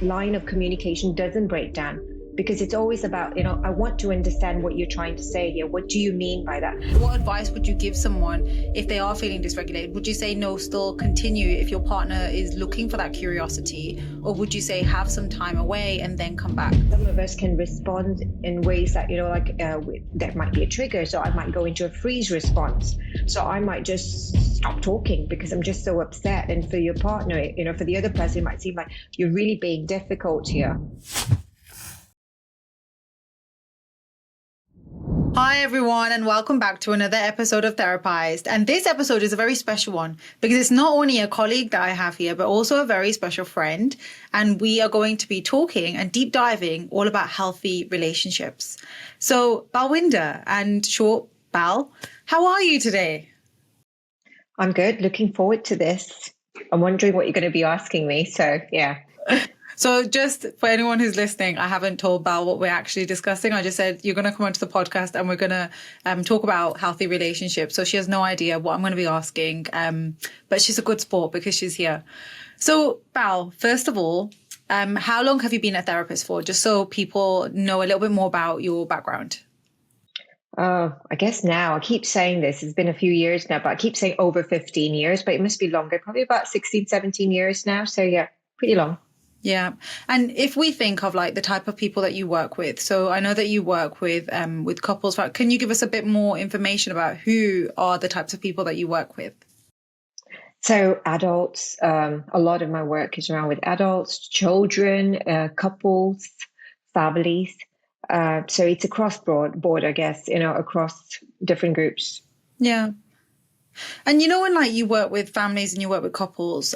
line of communication doesn't break down, because it's always about, I want to understand what you're trying to say here. What do you mean by that? What advice would you give someone if they are feeling dysregulated? Would you say no, still continue if your partner is looking for that curiosity? Or would you say have some time away and then come back? Some of us can respond in ways that, there might be a trigger. So I might go into a freeze response. So I might just stop talking because I'm just so upset. And for your partner, for the other person, it might seem like you're really being difficult here. Hi everyone, and welcome back to another episode of Therapized. And this episode is a very special one because it's not only a colleague that I have here, but also a very special friend. And we are going to be talking and deep diving all about healthy relationships. So Balwinder and short Bal, how are you today? I'm good. Looking forward to this. I'm wondering what you're going to be asking me. So yeah. So just for anyone who's listening, I haven't told Bal what we're actually discussing. I just said, you're going to come onto the podcast and we're going to talk about healthy relationships. So she has no idea what I'm going to be asking. But she's a good sport because she's here. So Bal, first of all, how long have you been a therapist for? Just so people know a little bit more about your background. I guess now I keep saying this, it's been a few years now, but I keep saying over 15 years, but it must be longer, probably about 16, 17 years now. So yeah, pretty long. Yeah. And if we think of like the type of people that you work with, so I know that you work with couples. Can you give us a bit more information about who are the types of people that you work with? So adults, a lot of my work is around with adults, children, couples, families. So it's across board, I guess, across different groups. Yeah. And when like you work with families and you work with couples,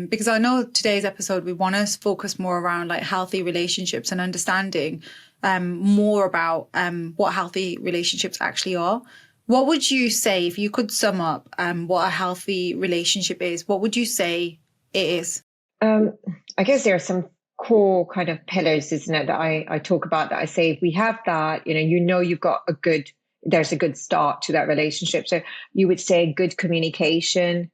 because I know today's episode, we want to focus more around like healthy relationships and understanding more about what healthy relationships actually are. What would you say, if you could sum up what a healthy relationship is, what would you say it is? I guess there are some core kind of pillars, isn't it, that I talk about, that I say, if we have that, you've got there's a good start to that relationship. So you would say good communication,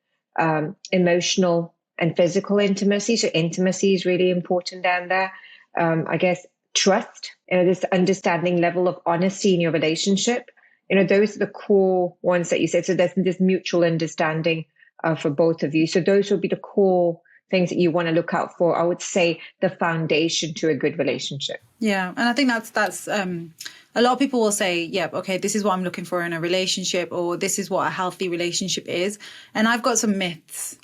emotional and physical intimacy. So intimacy is really important down there. I guess trust, this understanding level of honesty in your relationship. Those are the core ones that you said. So there's this mutual understanding for both of you. So those would be the core things that you want to look out for. I would say the foundation to a good relationship. Yeah. And I think that's a lot of people will say, yeah, okay, this is what I'm looking for in a relationship, or this is what a healthy relationship is. And I've got some myths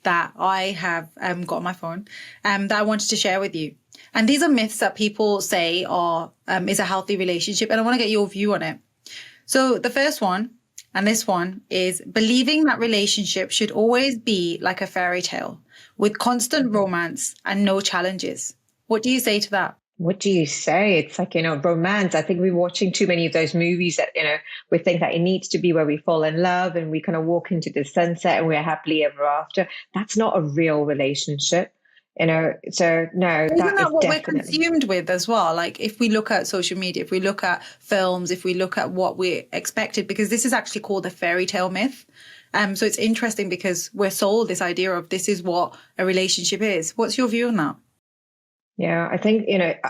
that I have got on my phone that I wanted to share with you. And these are myths that people say is a healthy relationship. And I want to get your view on it. So the first one, and this one, is believing that relationships should always be like a fairy tale with constant romance and no challenges. What do you say to that? What do you say? It's like, romance. I think we're watching too many of those movies that, we think that it needs to be where we fall in love and we kind of walk into the sunset and we're happily ever after. That's not a real relationship. So no, isn't that what we're consumed with as well? Like if we look at social media, if we look at films, if we look at what we're expected, because this is actually called the fairy tale myth. So it's interesting because we're sold this idea of this is what a relationship is. What's your view on that? Yeah, I think,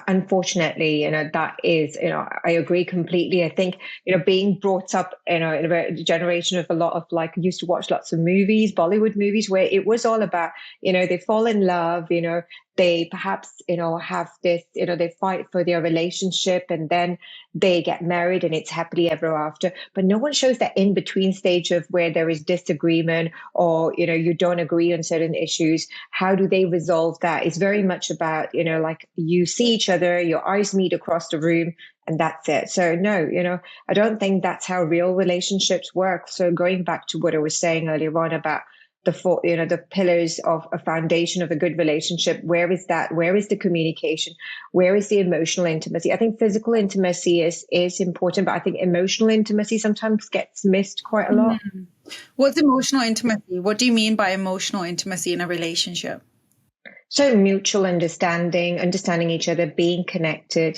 unfortunately, that is, I agree completely. I think, being brought up, in a generation of a lot of used to watch lots of movies, Bollywood movies, where it was all about, they fall in love, they perhaps, have this, they fight for their relationship and then they get married and it's happily ever after. But no one shows that in between stage of where there is disagreement or, you don't agree on certain issues. How do they resolve that? It's very much about, you see each other, your eyes meet across the room and that's it. So no, I don't think that's how real relationships work. So going back to what I was saying earlier on about the pillars of a foundation of a good relationship. Where is that? Where is the communication? Where is the emotional intimacy? I think physical intimacy is important, but I think emotional intimacy sometimes gets missed quite a lot. What's emotional intimacy? What do you mean by emotional intimacy in a relationship? So mutual understanding each other, being connected,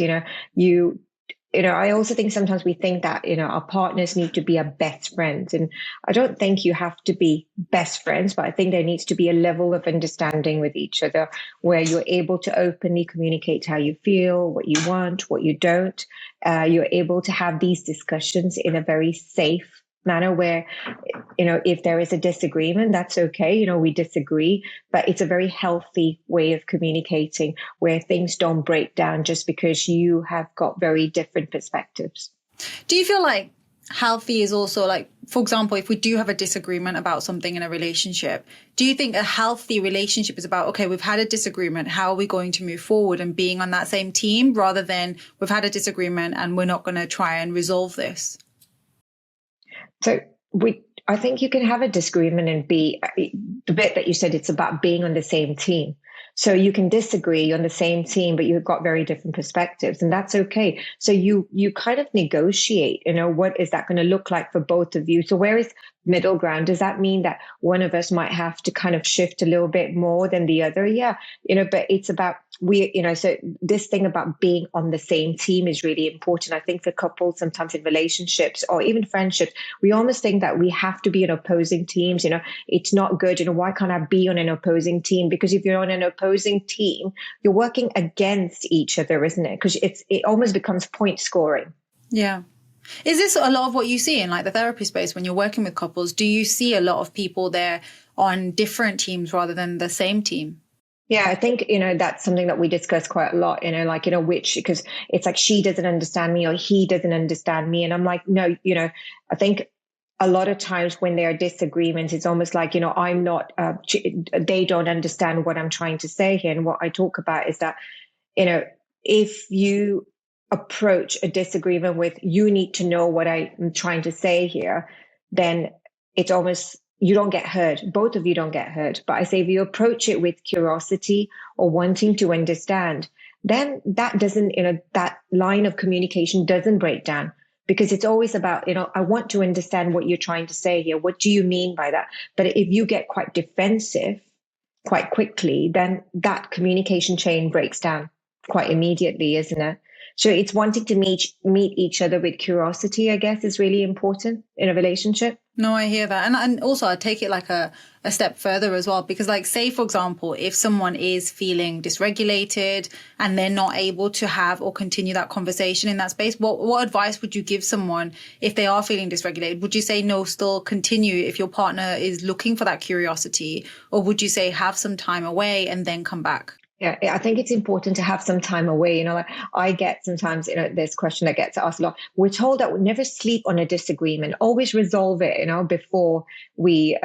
I also think sometimes we think that, our partners need to be our best friends. And I don't think you have to be best friends, but I think there needs to be a level of understanding with each other where you're able to openly communicate how you feel, what you want, what you don't. You're able to have these discussions in a very safe manner where, if there is a disagreement, that's okay. We disagree, but it's a very healthy way of communicating where things don't break down just because you have got very different perspectives. Do you feel like healthy is also like, for example, if we do have a disagreement about something in a relationship, do you think a healthy relationship is about, okay, we've had a disagreement, how are we going to move forward and being on that same team rather than we've had a disagreement and we're not going to try and resolve this? So I think you can have a disagreement and be the bit that you said, it's about being on the same team. So you can disagree on the same team, but you've got very different perspectives, and that's okay. So you kind of negotiate, what is that going to look like for both of you? So where is middle ground? Does that mean that one of us might have to kind of shift a little bit more than the other? Yeah, but it's about so this thing about being on the same team is really important. I think for couples, sometimes in relationships or even friendships, we almost think that we have to be in opposing teams. It's not good. Why can't I be on an opposing team? Because if you're on an opposing team, you're working against each other, isn't it? Because it almost becomes point scoring. Yeah. Is this a lot of what you see in like the therapy space when you're working with couples? Do you see a lot of people there on different teams rather than the same team? Yeah, I think, that's something that we discuss quite a lot, because it's like she doesn't understand me or he doesn't understand me. And I'm like, no, I think a lot of times when there are disagreements, it's almost like, I'm not, they don't understand what I'm trying to say here. And what I talk about is that, if you approach a disagreement with, you need to know what I'm trying to say here, then it's almost, you don't get hurt. Both of you don't get hurt. But I say if you approach it with curiosity or wanting to understand, then that doesn't, that line of communication doesn't break down, because it's always about, I want to understand what you're trying to say here. What do you mean by that? But if you get quite defensive quite quickly, then that communication chain breaks down quite immediately, isn't it? So it's wanting to meet each other with curiosity, I guess, is really important in a relationship. No, I hear that. And also I take it like a step further as well, because like, say, for example, if someone is feeling dysregulated and they're not able to have or continue that conversation in that space, what advice would you give someone if they are feeling dysregulated? Would you say, no, still continue if your partner is looking for that curiosity? Or would you say have some time away and then come back? Yeah, I think it's important to have some time away. Like I get sometimes, this question that gets asked a lot. We're told that we never sleep on a disagreement, always resolve it, before we,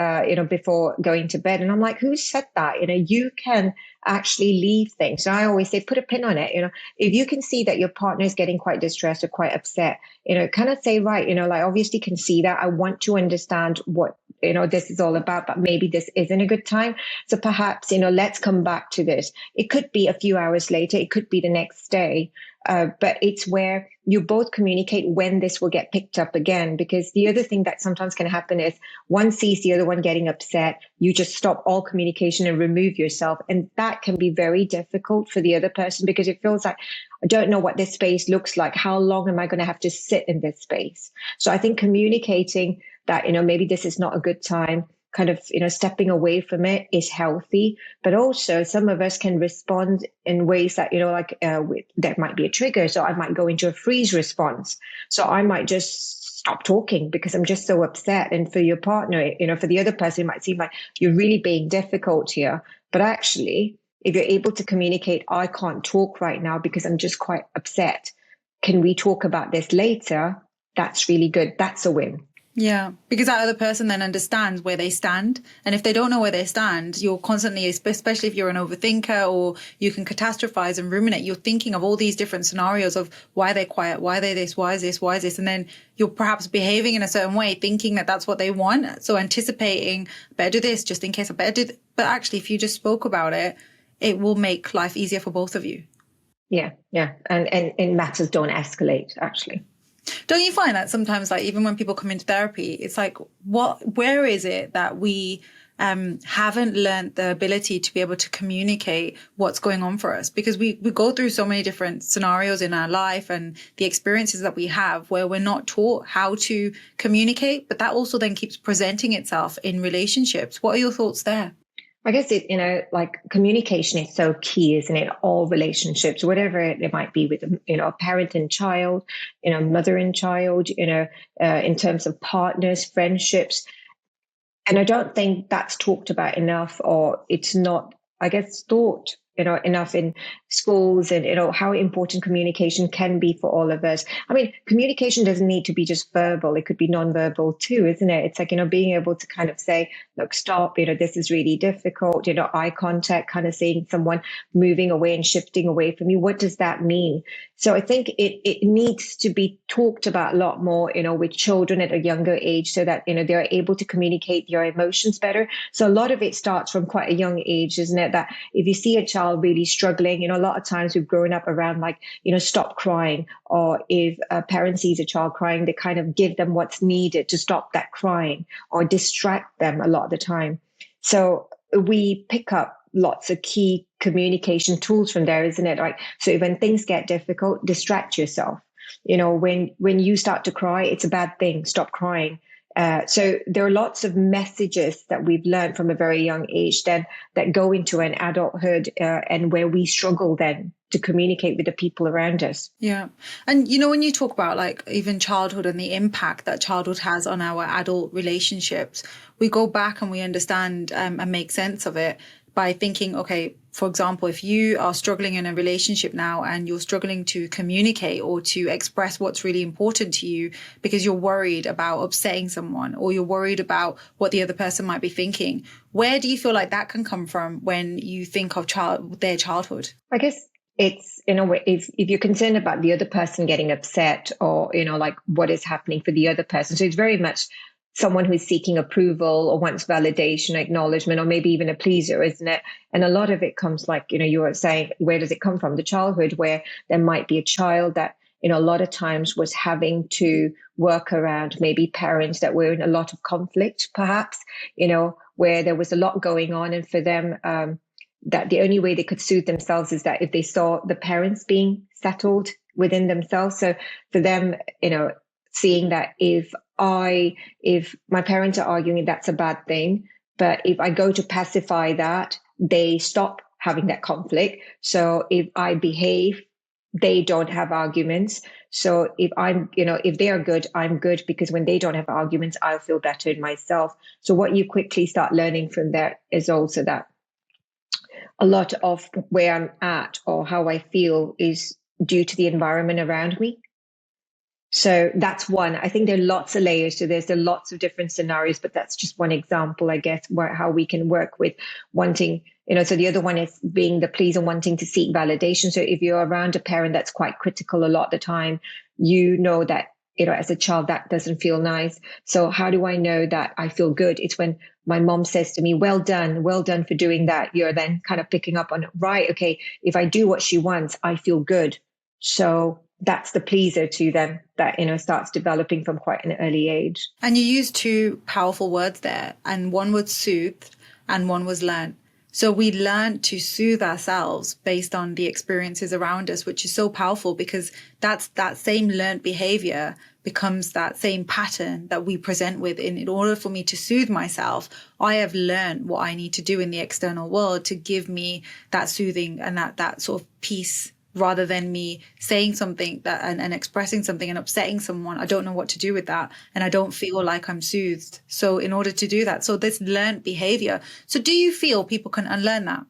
before going to bed. And I'm like, who said that? You can actually leave things. So I always say, put a pin on it. If you can see that your partner is getting quite distressed or quite upset, kind of say, right, like obviously can see that. I want to understand what, this is all about, but maybe this isn't a good time. So perhaps, let's come back to this. It could be a few hours later. It could be the next day. But it's where you both communicate when this will get picked up again. Because the other thing that sometimes can happen is one sees the other one getting upset. You just stop all communication and remove yourself. And that can be very difficult for the other person, because it feels like, I don't know what this space looks like. How long am I going to have to sit in this space? So I think communicating that, maybe this is not a good time, kind of, stepping away from it is healthy. But also some of us can respond in ways that, there might be a trigger. So I might go into a freeze response. So I might just stop talking because I'm just so upset. And for your partner, for the other person, it might seem like you're really being difficult here. But actually, if you're able to communicate, I can't talk right now because I'm just quite upset. Can we talk about this later? That's really good. That's a win. Yeah, because that other person then understands where they stand. And if they don't know where they stand, you're constantly, especially if you're an overthinker or you can catastrophize and ruminate, you're thinking of all these different scenarios of why they're quiet, why they're this, why is this, why is this? And then you're perhaps behaving in a certain way, thinking that that's what they want. So anticipating, better do this just in case I better do. But actually, if you just spoke about it, it will make life easier for both of you. Yeah. And matters don't escalate, actually. Don't you find that sometimes, like, even when people come into therapy, it's like, where is it that we haven't learned the ability to be able to communicate what's going on for us, because we go through so many different scenarios in our life and the experiences that we have where we're not taught how to communicate, but that also then keeps presenting itself in relationships. What are your thoughts there? I guess like communication is so key, isn't it? All relationships, whatever it might be with, a parent and child, mother and child, in terms of partners, friendships. And I don't think that's talked about enough, or it's not, I guess, thought, enough in schools, and, how important communication can be for all of us. I mean, communication doesn't need to be just verbal. It could be nonverbal too, isn't it? It's like, being able to kind of say, look, stop, this is really difficult, eye contact, kind of seeing someone moving away and shifting away from you. What does that mean? So I think it needs to be talked about a lot more, with children at a younger age, so that, they're able to communicate their emotions better. So a lot of it starts from quite a young age, isn't it? That if you see a child really struggling, a lot of times we've grown up around like, stop crying, or if a parent sees a child crying, they kind of give them what's needed to stop that crying, or distract them a lot of the time. So we pick up lots of key communication tools from there, isn't it? Like, so when things get difficult, distract yourself. When you start to cry, it's a bad thing. Stop crying. So there are lots of messages that we've learned from a very young age then that go into an adulthood, and where we struggle then to communicate with the people around us. Yeah. And, when you talk about like even childhood and the impact that childhood has on our adult relationships, we go back and we understand and make sense of it by thinking, okay, for example, if you are struggling in a relationship now and you're struggling to communicate or to express what's really important to you because you're worried about upsetting someone, or you're worried about what the other person might be thinking, where do you feel like that can come from when you think of their childhood? I guess it's, in a way, if you're concerned about the other person getting upset, or, like what is happening for the other person. So it's very much someone who's seeking approval or wants validation, acknowledgement, or maybe even a pleaser, isn't it? And a lot of it comes, like, you were saying, where does it come from? The childhood, where there might be a child that, a lot of times was having to work around maybe parents that were in a lot of conflict, perhaps, where there was a lot going on. And for them, that the only way they could soothe themselves is that if they saw the parents being settled within themselves. So for them, seeing that if my parents are arguing, that's a bad thing. But if I go to pacify that, they stop having that conflict. So if I behave, they don't have arguments. So if if they are good, I'm good, because when they don't have arguments, I'll feel better in myself. So what you quickly start learning from that is also that a lot of where I'm at or how I feel is due to the environment around me. So that's one. I think there are lots of layers to this. There are lots of different scenarios, but that's just one example, I guess, how we can work with wanting, so the other one is being the pleaser, wanting to seek validation. So if you're around a parent that's quite critical a lot of the time, that, as a child, that doesn't feel nice. So how do I know that I feel good? It's when my mom says to me, well done for doing that. You're then kind of picking up on, right, okay, if I do what she wants, I feel good. So that's the pleaser to them that, starts developing from quite an early age. And you used two powerful words there, and one was soothed and one was learned. So we learn to soothe ourselves based on the experiences around us, which is so powerful, because that same learned behavior becomes that same pattern that we present with. In order for me to soothe myself, I have learned what I need to do in the external world to give me that soothing and that sort of peace, rather than me saying something that and expressing something and upsetting someone. I don't know what to do with that, and I don't feel like I'm soothed. So in order to do that, so this learned behavior. So do you feel people can unlearn that?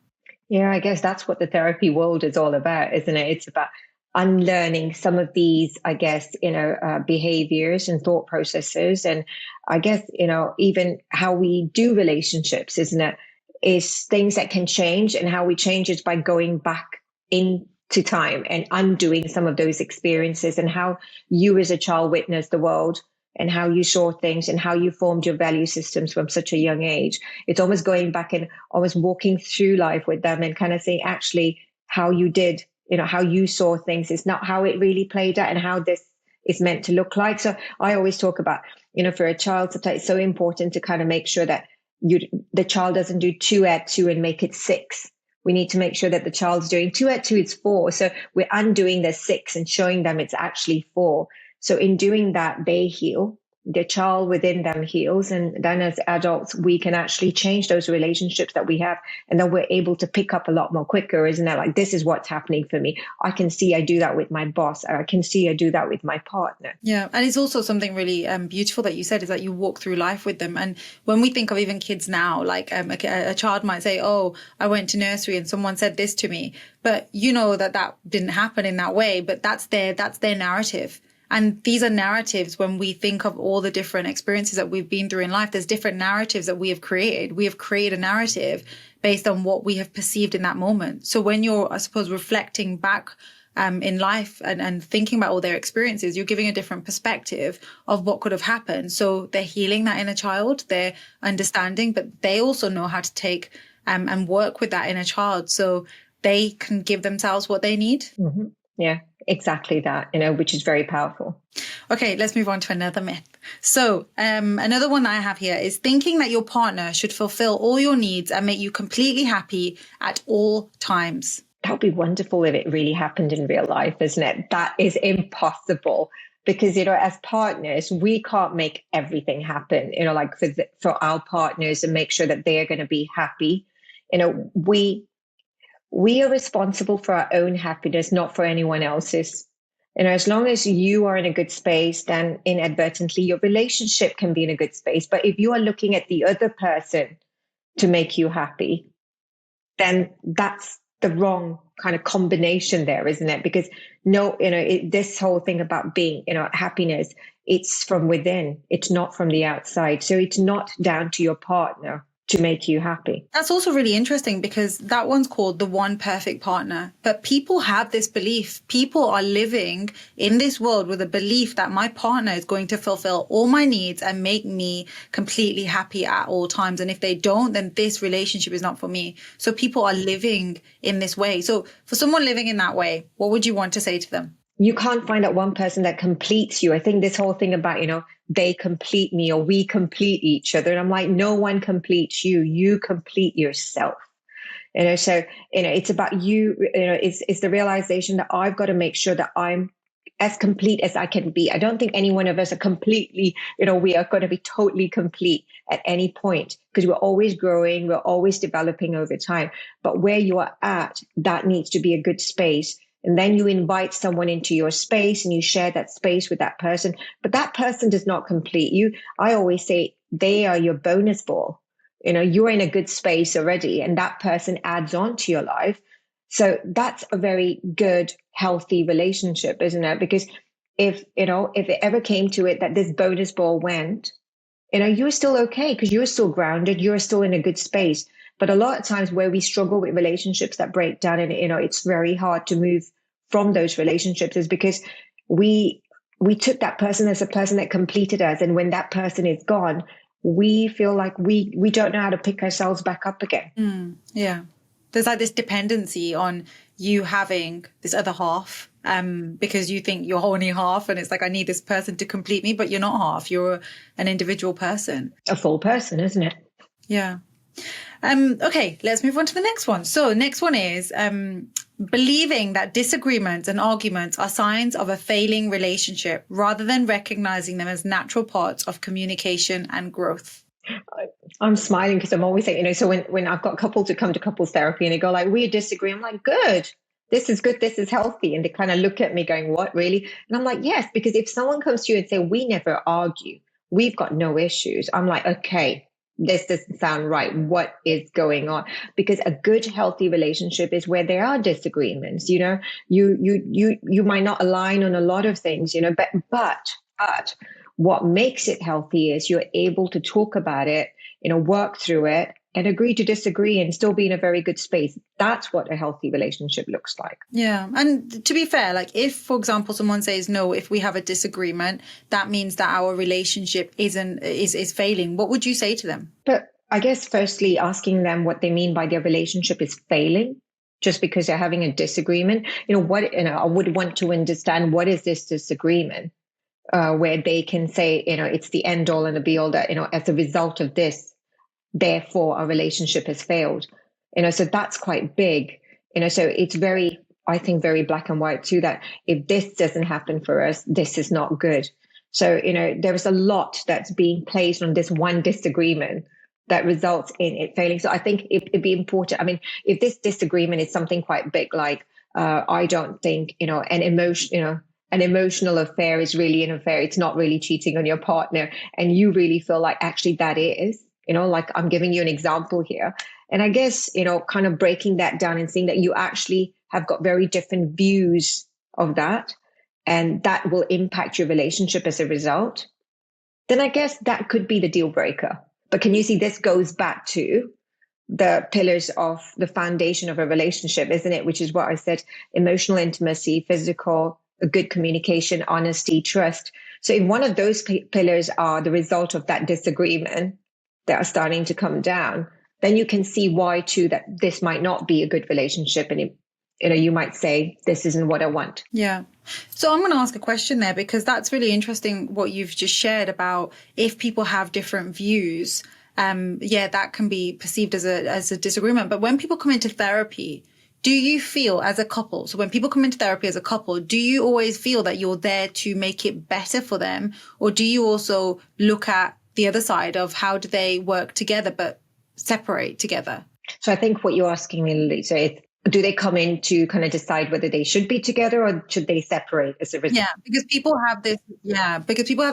Yeah, I guess that's what the therapy world is all about, isn't it? It's about unlearning some of these, I guess, behaviors and thought processes. And I guess, even how we do relationships, isn't it? Is things that can change, and how we change is by going back into time and undoing some of those experiences, and how you as a child witnessed the world, and how you saw things, and how you formed your value systems from such a young age. It's almost going back and almost walking through life with them and kind of saying, actually, how you did, how you saw things is not how it really played out, and how this is meant to look like. So I always talk about, for a child, sometimes it's so important to kind of make sure that the child doesn't do 2 add 2 and make it 6. We need to make sure that the child's doing 2 add 2 is 4. So we're undoing the 6 and showing them it's actually 4. So in doing that, they heal. The child within them heals. And then as adults, we can actually change those relationships that we have. And then we're able to pick up a lot more quicker, isn't it? Like, this is what's happening for me. I can see I do that with my boss. Or I can see I do that with my partner. Yeah. And it's also something really beautiful that you said, is that you walk through life with them. And when we think of even kids now, like a child might say, oh, I went to nursery and someone said this to me. But you know that didn't happen in that way. But that's their narrative. And these are narratives. When we think of all the different experiences that we've been through in life, there's different narratives that we have created. We have created a narrative based on what we have perceived in that moment. So when you're, I suppose, reflecting back in life and thinking about all their experiences, you're giving a different perspective of what could have happened. So they're healing that inner child, they're understanding, but they also know how to take and work with that inner child so they can give themselves what they need. Mm-hmm. Yeah, exactly that, which is very powerful. Okay, let's move on to another myth. So another one that I have here is thinking that your partner should fulfill all your needs and make you completely happy at all times. That would be wonderful if it really happened in real life, isn't it? That is impossible because, as partners, we can't make everything happen, like for our partners and make sure that they are going to be happy. We are responsible for our own happiness, not for anyone else's. As long as you are in a good space, then inadvertently your relationship can be in a good space. But if you are looking at the other person to make you happy, then that's the wrong kind of combination there, isn't it? Because this whole thing about being, happiness, it's from within. It's not from the outside. So it's not down to your partner to make you happy. That's also really interesting because that one's called the one perfect partner. But people have this belief. People are living in this world with a belief that my partner is going to fulfill all my needs and make me completely happy at all times. And if they don't, then this relationship is not for me. So people are living in this way. So for someone living in that way, what would you want to say to them? You can't find that one person that completes you. I think this whole thing about, they complete me or we complete each other. And I'm like, no one completes you. You complete yourself. So, it's about you, it's the realization that I've got to make sure that I'm as complete as I can be. I don't think any one of us are completely, we are going to be totally complete at any point because we're always growing. We're always developing over time. But where you are at, that needs to be a good space. And then you invite someone into your space and you share that space with that person. But that person does not complete you. I always say they are your bonus ball. You're in a good space already and that person adds on to your life. So that's a very good, healthy relationship, isn't it? Because if it ever came to it that this bonus ball went, you're still okay because you're still grounded. You're still in a good space. But a lot of times where we struggle with relationships that break down and, it's very hard to move from those relationships is because we took that person as a person that completed us. And when that person is gone, we feel like we don't know how to pick ourselves back up again. Yeah. There's like this dependency on you having this other half because you think you're only half and it's like, I need this person to complete me, but you're not half. You're an individual person. A full person, isn't it? Yeah. Okay, let's move on to the next one. So next one is believing that disagreements and arguments are signs of a failing relationship rather than recognizing them as natural parts of communication and growth. I'm smiling because I'm always saying, so when I've got couples who come to couples therapy and they go like, we disagree. I'm like, good. This is good. This is healthy. And they kind of look at me going, what, really? And I'm like, yes, because if someone comes to you and say, we never argue, we've got no issues. I'm like, okay. This doesn't sound right. What is going on? Because a good, healthy relationship is where there are disagreements. You might not align on a lot of things, but what makes it healthy is you're able to talk about it, work through it and agree to disagree and still be in a very good space. That's what a healthy relationship looks like. Yeah. And to be fair, like if, for example, someone says, no, if we have a disagreement, that means that our relationship is failing. What would you say to them? But I guess firstly, asking them what they mean by their relationship is failing just because they're having a disagreement. I would want to understand what is this disagreement where they can say, it's the end all and the be all that, as a result of this, therefore our relationship has failed. So that's quite big. So it's very, I think, very black and white too, that if this doesn't happen for us, this is not good. So, there is a lot that's being placed on this one disagreement that results in it failing. So I think it'd be important. I mean, if this disagreement is something quite big, like I don't think, an emotional affair is really an affair. It's not really cheating on your partner. And you really feel like actually that is, like I'm giving you an example here. And I guess, kind of breaking that down and seeing that you actually have got very different views of that, and that will impact your relationship as a result, then I guess that could be the deal breaker. But can you see, this goes back to the pillars of the foundation of a relationship, isn't it? Which is what I said: emotional intimacy, physical, a good communication, honesty, trust. So if one of those pillars are the result of that disagreement that are starting to come down, then you can see why too that this might not be a good relationship. And you might say, this isn't what I want. Yeah. So I'm going to ask a question there, because that's really interesting what you've just shared about if people have different views. That can be perceived as a disagreement. But when people come into therapy, do you feel as a couple, so when people come into therapy as a couple, do you always feel that you're there to make it better for them? Or do you also look at the other side of how do they work together but separate together? So I think what you're asking me, Lisa, is, do they come in to kind of decide whether they should be together or should they separate as a result? Yeah, because people have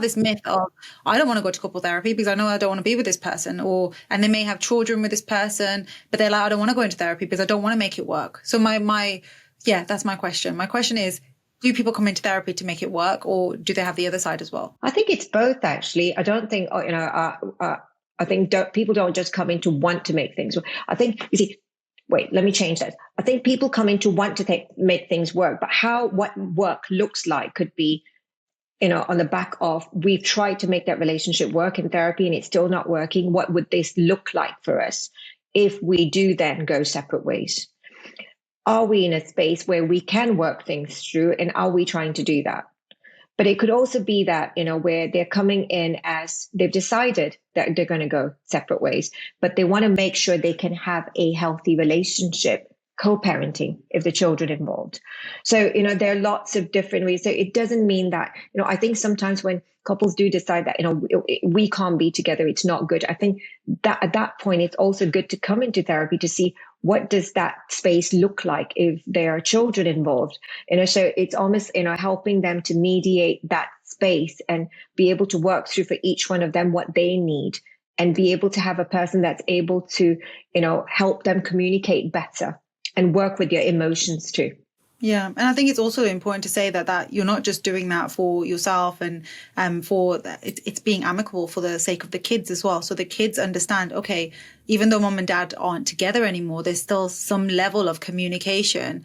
this myth of, I don't want to go to couple therapy because I know I don't want to be with this person, and they may have children with this person, but they're like, I don't want to go into therapy because I don't want to make it work. So that's my question. My question is, do people come into therapy to make it work, or do they have the other side as well? I think it's both, actually. I don't think, I think people don't just come in to want to make things work. I think, wait, let me change that. I think people come in to want to make things work, but what work looks like could be, on the back of, we've tried to make that relationship work in therapy and it's still not working. What would this look like for us if we do then go separate ways? Are we in a space where we can work things through, and are we trying to do that? But it could also be that, where they're coming in as they've decided that they're going to go separate ways, but they want to make sure they can have a healthy relationship, co-parenting if the children involved. So, there are lots of different ways. So it doesn't mean that, I think sometimes when couples do decide that, we can't be together, it's not good. I think that at that point, it's also good to come into therapy to see, what does that space look like if there are children involved? So it's almost, helping them to mediate that space and be able to work through for each one of them what they need, and be able to have a person that's able to, help them communicate better and work with their emotions too. Yeah. And I think it's also important to say that you're not just doing that for yourself, and it's being amicable for the sake of the kids as well. So the kids understand, okay, even though mom and dad aren't together anymore, there's still some level of communication,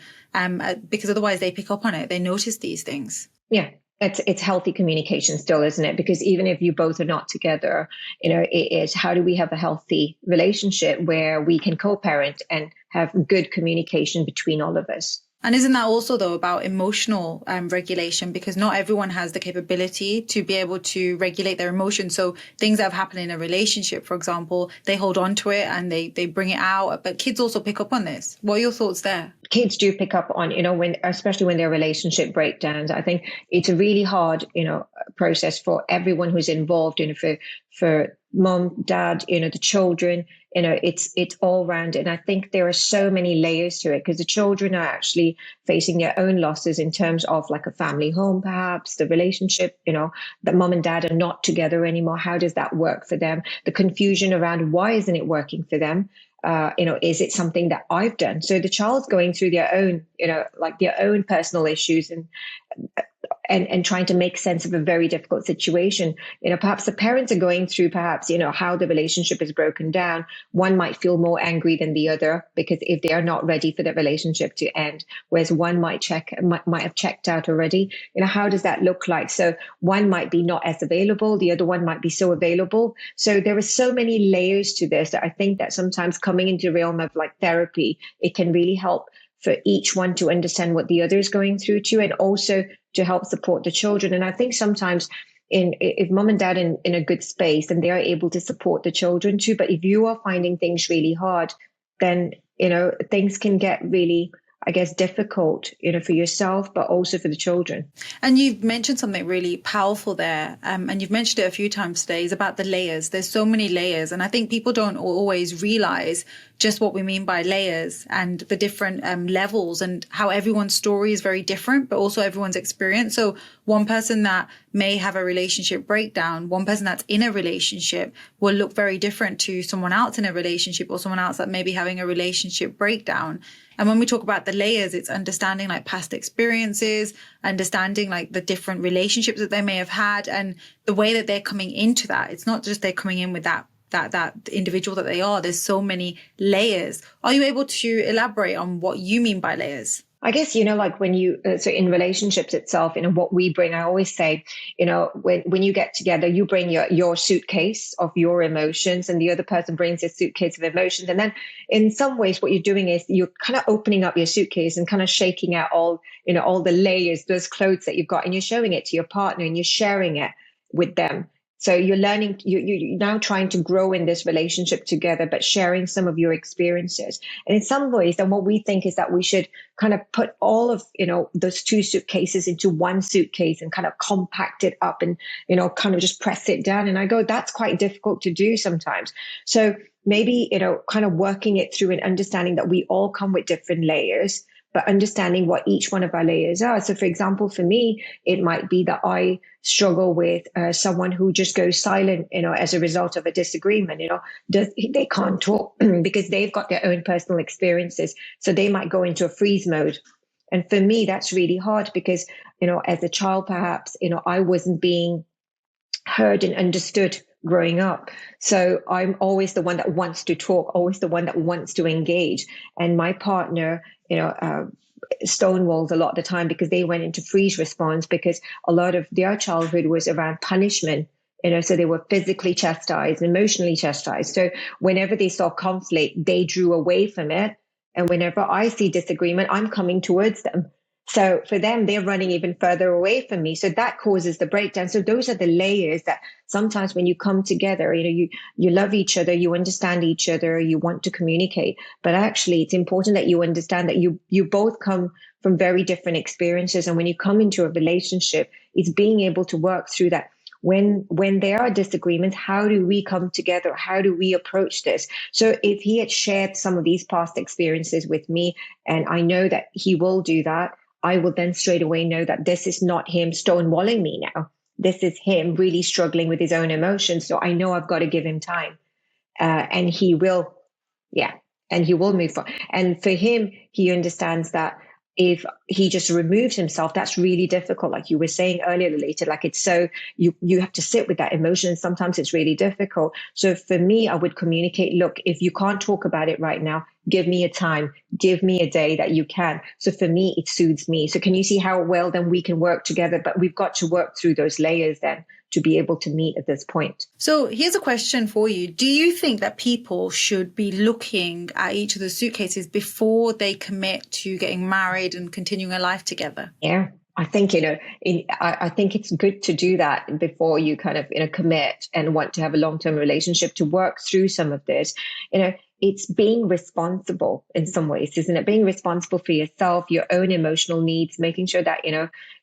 because otherwise they pick up on it. They notice these things. Yeah. It's healthy communication still, isn't it? Because even if you both are not together, it is, how do we have a healthy relationship where we can co-parent and have good communication between all of us? And isn't that also, though, about emotional regulation? Because not everyone has the capability to be able to regulate their emotions. So things that have happened in a relationship, for example, they hold on to it and they bring it out. But kids also pick up on this. What are your thoughts there? Kids do pick up on, especially when their relationship breakdowns. I think it's a really hard, process for everyone who's involved, for mom, dad, the children, it's all round. And I think there are so many layers to it, because the children are actually facing their own losses in terms of like a family home, perhaps the relationship, that mom and dad are not together anymore. How does that work for them? The confusion around, why isn't it working for them? Is it something that I've done? So the child's going through their own, their own personal issues and trying to make sense of a very difficult situation. Perhaps the parents are going through how the relationship is broken down. One might feel more angry than the other because if they are not ready for the relationship to end, whereas one might have checked out already. How does that look like? So one might be not as available. The other one might be so available. So there are so many layers to this that I think that sometimes coming into the realm of like therapy, it can really help for each one to understand what the other is going through too, and also to help support the children. And I think sometimes, if mom and dad in a good space, and they are able to support the children too. But if you are finding things really hard, then, things can get really, I guess, difficult, for yourself, but also for the children. And you've mentioned something really powerful there, and you've mentioned it a few times today, is about the layers. There's so many layers, and I think people don't always realize just what we mean by layers and the different levels, and how everyone's story is very different, but also everyone's experience. So one person that may have a relationship breakdown, one person that's in a relationship will look very different to someone else in a relationship, or someone else that may be having a relationship breakdown. And when we talk about the layers, it's understanding like past experiences, understanding like the different relationships that they may have had, and the way that they're coming into that. It's not just they're coming in with that individual that they are. There's so many layers. Are you able to elaborate on what you mean by layers? I guess, like when you, so in relationships itself, what we bring, I always say, when you get together, you bring your suitcase of your emotions, and the other person brings a suitcase of emotions. And then in some ways, what you're doing is you're kind of opening up your suitcase and kind of shaking out all the layers, those clothes that you've got, and you're showing it to your partner and you're sharing it with them. So you're learning, you're now trying to grow in this relationship together, but sharing some of your experiences. And in some ways, then what we think is that we should kind of put all of, those two suitcases into one suitcase and kind of compact it up and, kind of just press it down. And I go, that's quite difficult to do sometimes. So maybe, kind of working it through and understanding that we all come with different layers, but understanding what each one of our layers are. So for example, for me, it might be that I struggle with someone who just goes silent, as a result of a disagreement. They can't talk because they've got their own personal experiences. So they might go into a freeze mode. And for me, that's really hard because, as a child, perhaps, I wasn't being heard and understood growing up. So I'm always the one that wants to talk, always the one that wants to engage. And my partner, stonewalled a lot of the time because they went into freeze response because a lot of their childhood was around punishment. So they were physically chastised, emotionally chastised. So whenever they saw conflict, they drew away from it. And whenever I see disagreement, I'm coming towards them. So for them, they're running even further away from me. So that causes the breakdown. So those are the layers that sometimes when you come together, you love each other, you understand each other, you want to communicate. But actually, it's important that you understand that you both come from very different experiences. And when you come into a relationship, it's being able to work through that. When there are disagreements, how do we come together? How do we approach this? So if he had shared some of these past experiences with me, and I know that he will do that, I will then straight away know that this is not him stonewalling me now. This is him really struggling with his own emotions. So I know I've got to give him time. And he will, and he will move forward. And for him, he understands that if he just removes himself, that's really difficult. Like you were saying earlier, later, like it's so you have to sit with that emotion. And sometimes it's really difficult. So for me, I would communicate, look, if you can't talk about it right now, give me a time, give me a day that you can. So for me, it soothes me. So can you see how well then we can work together? But we've got to work through those layers then to be able to meet at this point. So here's a question for you. Do you think that people should be looking at each of the suitcases before they commit to getting married and continuing a life together? Yeah. I think, I think it's good to do that before you kind of, commit and want to have a long-term relationship, to work through some of this. It's being responsible in some ways, isn't it? Being responsible for yourself, your own emotional needs, making sure that,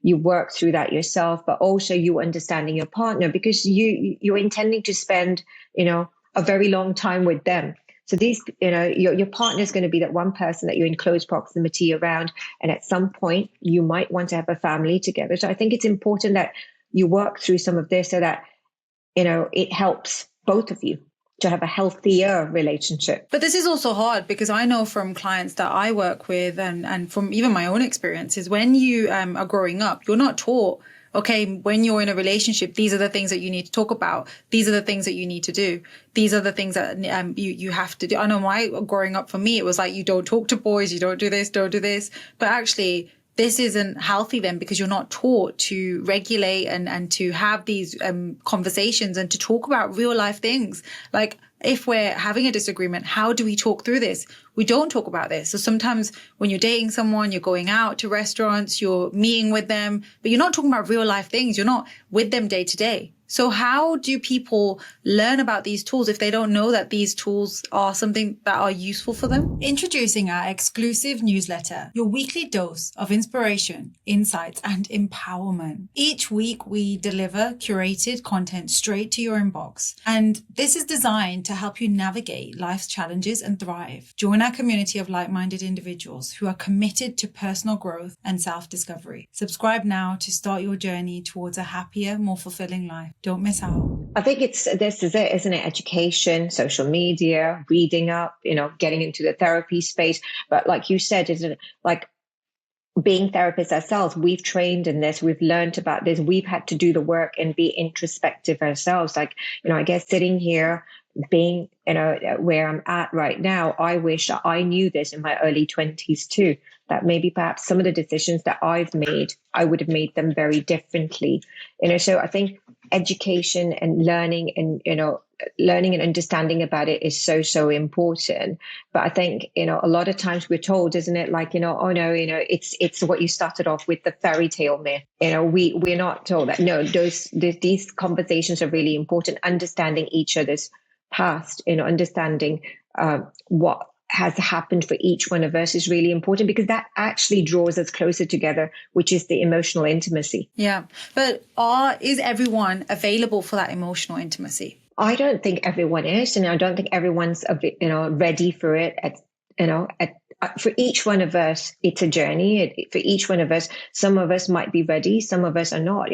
you work through that yourself, but also you understanding your partner, because you're intending to spend, a very long time with them. So these, your partner is going to be that one person that you're in close proximity around. And at some point you might want to have a family together. So I think it's important that you work through some of this so that, it helps both of you to have a healthier relationship. But this is also hard because I know from clients that I work with and from even my own experiences, when you are growing up, you're not taught, okay, when you're in a relationship, these are the things that you need to talk about. These are the things that you need to do. These are the things that you have to do. I know growing up for me, it was like, you don't talk to boys, you don't do this, don't do this. But actually, this isn't healthy then, because you're not taught to regulate and to have these conversations and to talk about real life things. Like if we're having a disagreement, how do we talk through this? We don't talk about this. So sometimes when you're dating someone, you're going out to restaurants, you're meeting with them, but you're not talking about real life things. You're not with them day to day. So how do people learn about these tools if they don't know that these tools are something that are useful for them? Introducing our exclusive newsletter, your weekly dose of inspiration, insights, and empowerment. Each week, we deliver curated content straight to your inbox. And this is designed to help you navigate life's challenges and thrive. Join our community of like-minded individuals who are committed to personal growth and self-discovery. Subscribe now to start your journey towards a happier, more fulfilling life. Don't miss out. I think this is it, isn't it? Education, social media, reading up, getting into the therapy space. But like you said, isn't it, like being therapists ourselves, we've trained in this, we've learned about this, we've had to do the work and be introspective ourselves. Like, I guess sitting here, being, where I'm at right now, I wish that I knew this in my early 20s too, that maybe perhaps some of the decisions that I've made, I would have made them very differently. So I think education and learning and, learning and understanding about it is so, so important. But I think, a lot of times we're told, isn't it, like, oh no, it's what you started off with, the fairy tale myth. We're not told that, no, these conversations are really important. Understanding each other's past, understanding what has happened for each one of us is really important, because that actually draws us closer together, which is the emotional intimacy. Yeah. But is everyone available for that emotional intimacy? I don't think everyone is, and I don't think everyone's, ready for it. For each one of us, it's a journey. For each one of us, some of us might be ready, some of us are not.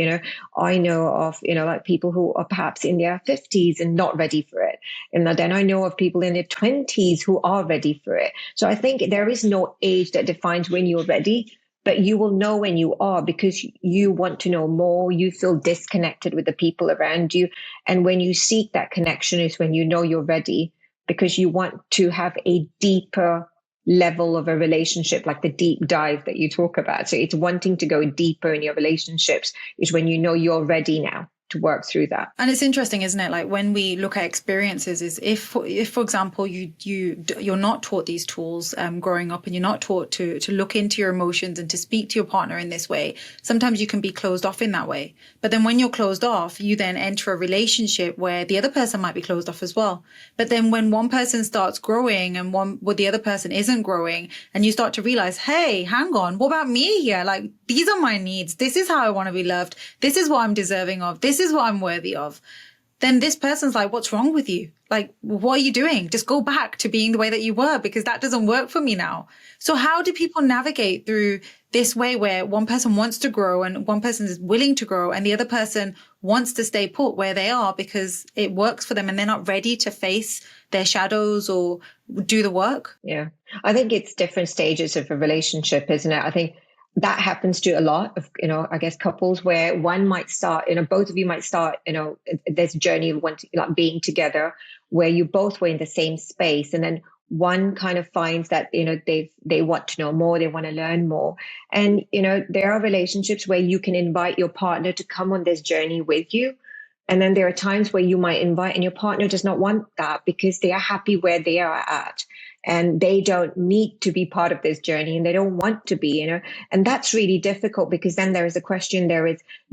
I know of, like people who are perhaps in their 50s and not ready for it. And then I know of people in their 20s who are ready for it. So I think there is no age that defines when you're ready, but you will know when you are, because you want to know more. You feel disconnected with the people around you. And when you seek that connection is when you know you're ready, because you want to have a deeper level of a relationship, like the deep dive that you talk about. So it's wanting to go deeper in your relationships is when you know you're ready now to work through that. And it's interesting, isn't it? Like when we look at experiences, is if for example, you're not taught these tools growing up, and you're not taught to look into your emotions and to speak to your partner in this way, sometimes you can be closed off in that way. But then when you're closed off, you then enter a relationship where the other person might be closed off as well. But then when one person starts growing and the other person isn't growing, and you start to realize, hey, hang on, what about me here? Like, these are my needs. This is how I want to be loved. This is what I'm deserving of. This is what I'm worthy of. Then this person's like, what's wrong with you? Like, what are you doing? Just go back to being the way that you were, because that doesn't work for me now. So how do people navigate through this way where one person wants to grow and one person is willing to grow and the other person wants to stay put where they are because it works for them and they're not ready to face their shadows or do the work? Yeah, I think it's different stages of a relationship, isn't it? I think that happens to a lot of, I guess couples where one might start, both of you might start, this journey of wanting, like being together, where you both were in the same space. And then one kind of finds that, they want to know more, they want to learn more. And, there are relationships where you can invite your partner to come on this journey with you. And then there are times where you might invite and your partner does not want that because they are happy where they are at. And they don't need to be part of this journey and they don't want to be, and that's really difficult, because then there is a question,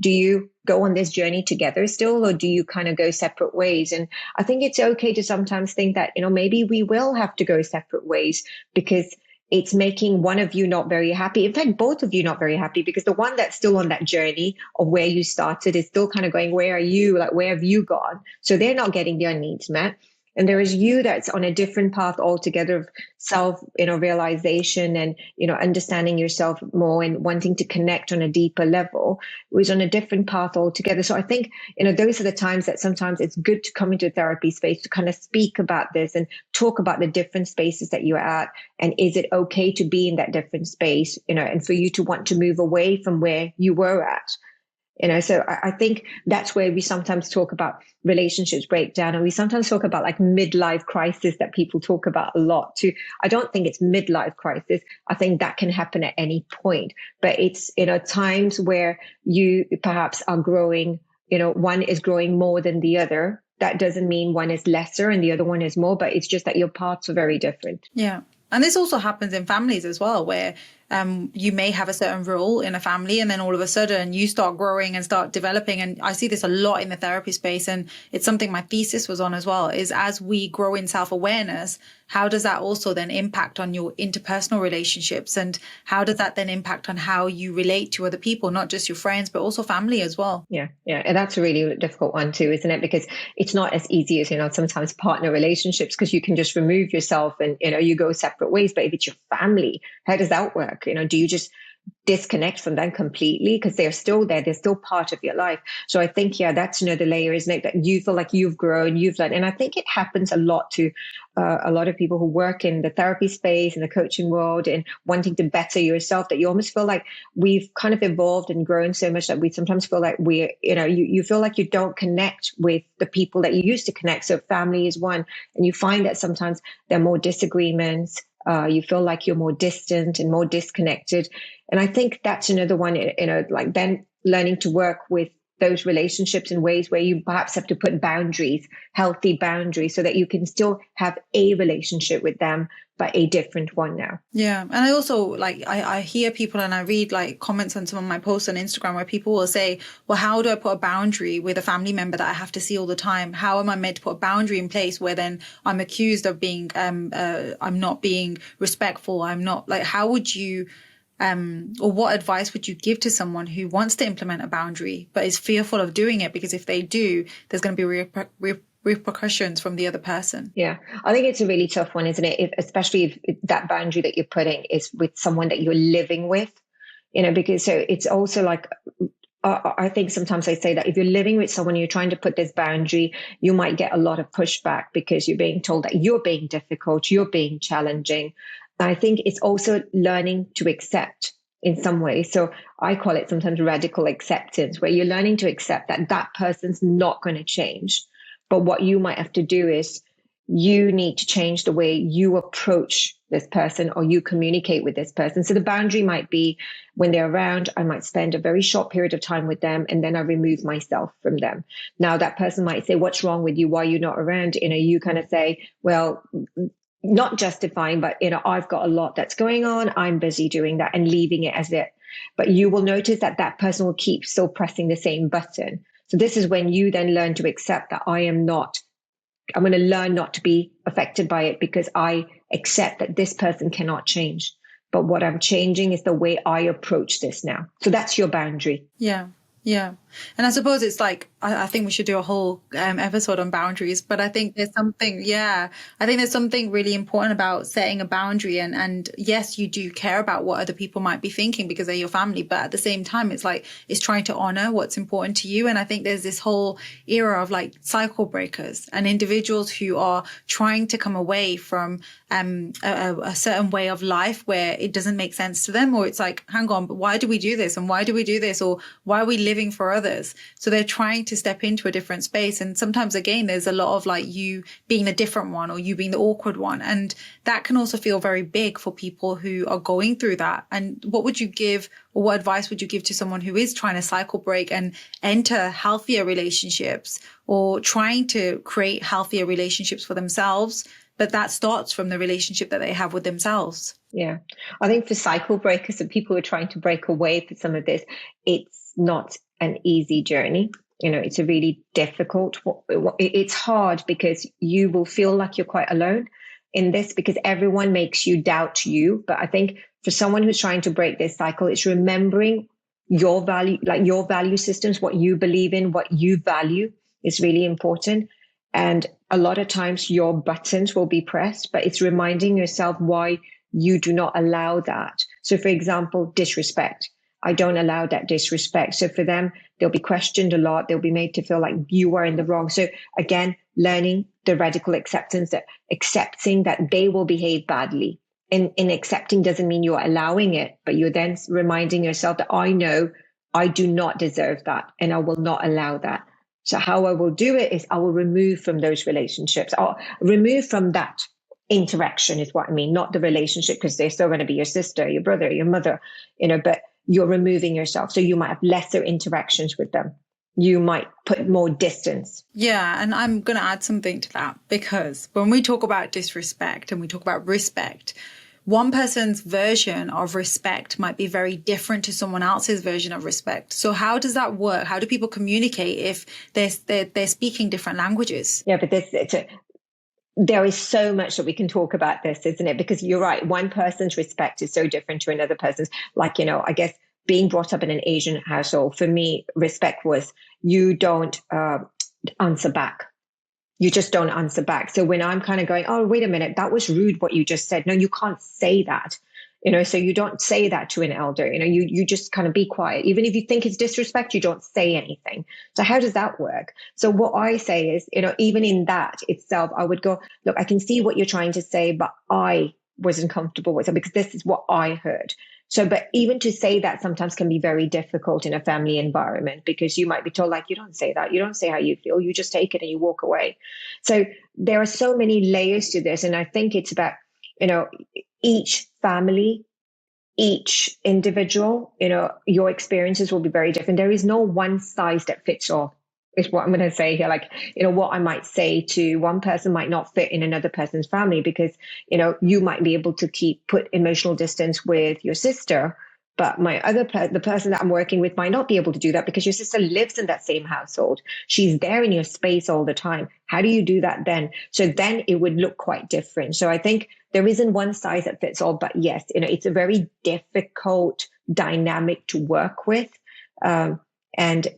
do you go on this journey together still, or do you kind of go separate ways? And I think it's okay to sometimes think that, maybe we will have to go separate ways because it's making one of you not very happy. In fact, both of you not very happy, because the one that's still on that journey of where you started is still kind of going, where are you? Like, where have you gone? So they're not getting their needs met. And there is you that's on a different path altogether of self, realization and, understanding yourself more and wanting to connect on a deeper level, who's on a different path altogether. So I think, those are the times that sometimes it's good to come into a therapy space to kind of speak about this and talk about the different spaces that you're at. And is it okay to be in that different space, and for you to want to move away from where you were at? So I think that's where we sometimes talk about relationships breakdown, and we sometimes talk about like midlife crisis that people talk about a lot too. I don't think it's midlife crisis. I think that can happen at any point, but it's, times where you perhaps are growing, one is growing more than the other that doesn't mean one is lesser and the other one is more, but it's just that your paths are very different. Yeah. And this also happens in families as well, where you may have a certain role in a family and then all of a sudden you start growing and start developing. And I see this a lot in the therapy space. And it's something my thesis was on as well, is as we grow in self-awareness, how does that also then impact on your interpersonal relationships? And how does that then impact on how you relate to other people, not just your friends, but also family as well? Yeah. Yeah. And that's a really difficult one too, isn't it? Because it's not as easy as, sometimes partner relationships, because you can just remove yourself and, you go separate ways. But if it's your family, how does that work? Do you just disconnect from them completely because they're still there, they're still part of your life? So I think, that's another layer, isn't it, that you feel like you've grown, you've learned. And I think it happens a lot to a lot of people who work in the therapy space, in the coaching world, and wanting to better yourself, that you almost feel like we've kind of evolved and grown so much that we sometimes feel like you feel like you don't connect with the people that you used to connect. So family is one, and you find that sometimes there are more disagreements. You feel like you're more distant and more disconnected. And I think that's another one, like then learning to work with those relationships in ways where you perhaps have to put boundaries, healthy boundaries, so that you can still have a relationship with them, but a different one now. Yeah. And I also I hear people and I read comments on some of my posts on Instagram where people will say, well, how do I put a boundary with a family member that I have to see all the time? How am I meant to put a boundary in place where then I'm accused of being, I'm not being respectful? I'm not how would you, or what advice would you give to someone who wants to implement a boundary, but is fearful of doing it? Because if they do, there's going to be repercussions from the other person. Yeah, I think it's a really tough one, isn't it? Especially if that boundary that you're putting is with someone that you're living with, because so it's also I think sometimes I say that if you're living with someone, you're trying to put this boundary, you might get a lot of pushback because you're being told that you're being difficult, you're being challenging. I think it's also learning to accept in some way. So I call it sometimes radical acceptance, where you're learning to accept that that person's not going to change. But what you might have to do is you need to change the way you approach this person or you communicate with this person. So the boundary might be when they're around, I might spend a very short period of time with them and then I remove myself from them. Now that person might say, what's wrong with you? Why are you not around? You kind of say, well, not justifying, but, I've got a lot that's going on. I'm busy doing that, and leaving it as it. But you will notice that that person will keep still pressing the same button. So this is when you then learn to accept that I'm going to learn not to be affected by it, because I accept that this person cannot change. But what I'm changing is the way I approach this now. So that's your boundary. Yeah. Yeah. And I suppose it's I think we should do a whole episode on boundaries, but I think there's something really important about setting a boundary. And yes, you do care about what other people might be thinking because they're your family, but at the same time, it's trying to honor what's important to you. And I think there's this whole era of cycle breakers and individuals who are trying to come away from a certain way of life where it doesn't make sense to them, or it's hang on, but why do we do this? And why do we do this? Or why are we living for others? So they're trying to step into a different space. And sometimes, again, there's a lot of you being the different one or you being the awkward one. And that can also feel very big for people who are going through that. And what would you give, or what advice would you give to someone who is trying to cycle break and enter healthier relationships, or trying to create healthier relationships for themselves? But that starts from the relationship that they have with themselves. Yeah. I think for cycle breakers and people who are trying to break away from some of this, it's not an easy journey. It's a really difficult, it's hard because you will feel like you're quite alone in this because everyone makes you doubt you. But I think for someone who's trying to break this cycle, it's remembering your value, your value systems, what you believe in, what you value is really important. And a lot of times your buttons will be pressed, but it's reminding yourself why you do not allow that. So for example, disrespect. I don't allow that disrespect. So for them, they'll be questioned a lot. They'll be made to feel like you are in the wrong. So again, learning the radical acceptance, that accepting that they will behave badly. And accepting doesn't mean you're allowing it, but you're then reminding yourself that I know I do not deserve that and I will not allow that. So how I will do it is I will remove from those relationships. I'll remove from that interaction is what I mean, not the relationship, because they're still going to be your sister, your brother, your mother, but you're removing yourself. So you might have lesser interactions with them. you might put more distance. Yeah, and I'm going to add something to that, because when we talk about disrespect and we talk about respect, one person's version of respect might be very different to someone else's version of respect. So how does that work? How do people communicate if they're speaking different languages? Yeah, but there is so much that we can talk about this, isn't it? Because you're right, one person's respect is so different to another person's. Like, I guess being brought up in an Asian household, for me, respect was you don't answer back. You just don't answer back. So when I'm kind of going, oh, wait a minute, that was rude what you just said. No, you can't say that. So you don't say that to an elder. You just kind of be quiet. Even if you think it's disrespect, you don't say anything. So how does that work? So what I say is, even in that itself, I would go, look, I can see what you're trying to say, but I wasn't comfortable with it because this is what I heard. So, but even to say that sometimes can be very difficult in a family environment, because you might be told, like, you don't say that. You don't say how you feel. You just take it and you walk away. So there are so many layers to this. And I think it's about, each family, each individual, your experiences will be very different. There is no one size that fits all, is what I'm going to say here. Like, what I might say to one person might not fit in another person's family, because, you might be able to put emotional distance with your sister, but the person that I'm working with might not be able to do that because your sister lives in that same household. She's there in your space all the time. How do you do that then? So then it would look quite different. So I think there isn't one size that fits all, but yes, it's a very difficult dynamic to work with. And